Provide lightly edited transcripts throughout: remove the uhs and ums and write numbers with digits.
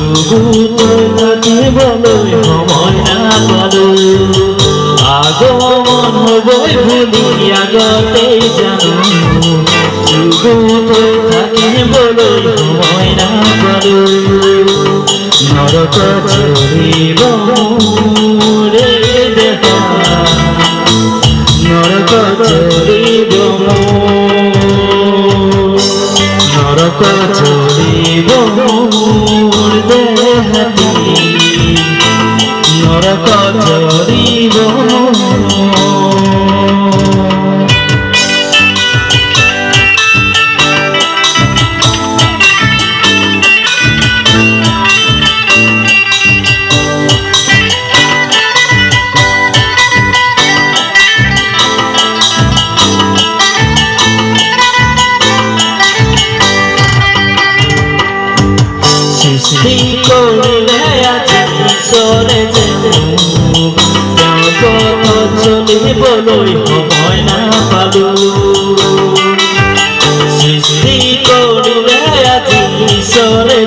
যুগুতই থাকিবলৈ সময় নাপালো আগমন হবই বুলি আগতেই জানো যুগুতই থাকিবলৈ সময় নাপালো নৰক চৰিব মোৰে দেহ নৰক চৰিব নরক চৰিব মোৰ দেহতি নরক চৰিব সৃষ্টি কৰিলে আজি ঈশ্বৰে জগত চলিবলৈ সময় নাপালো সৃষ্টি কৰিলে আজি ঈশ্বৰে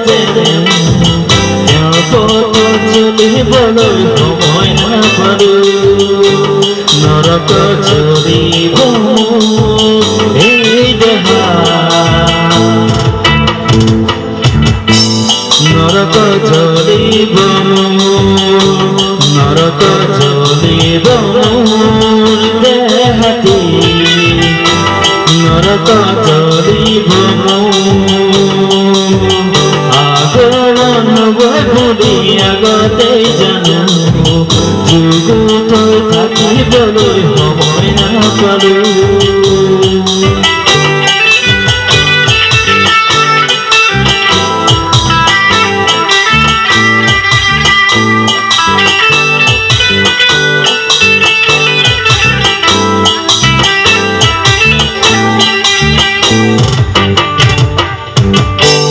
জগত চলিবলৈ সময় নাপালো নৰক চৰিব এই দেহা নরক চলিব নরক চলিব মোর দেহতি নরক চলিব আগমন বুলি আগতেই জানো যুগুতই থাকিবলৈ সময় নাপালো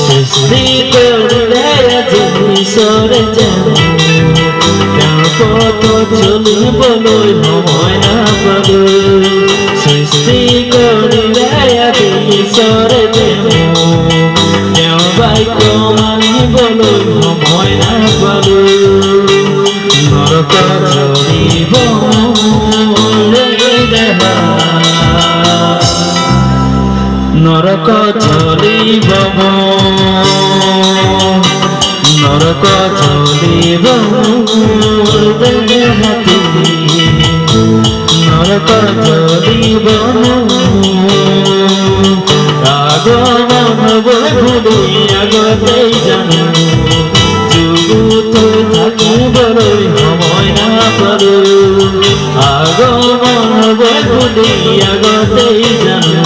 সৃষ্টি কৰিলে আজি ঈশ্বৰে জগত চলিবলৈ সময় নাপালো সৃষ্টি কৰিলে আজি ঈশ্বৰে তেওঁৰ বাক্য মানিবলৈ সময় নাপালো নৰক চৰিব দেহা নরক চলিব নরক চলিব মোর দেহতি নরক চলিব আগমন বুলি আগতেই জানো যুগুতই থাকিবলৈ সময় নাপালো আগমন বুলি আগতেই জানো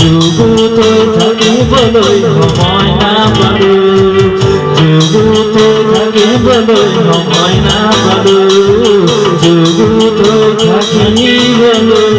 যুগুতই থাকিবলৈ সময় নাপালো যুগুতই থাকিবলৈ সময় নাপালো যুগুতই থাকিবলৈ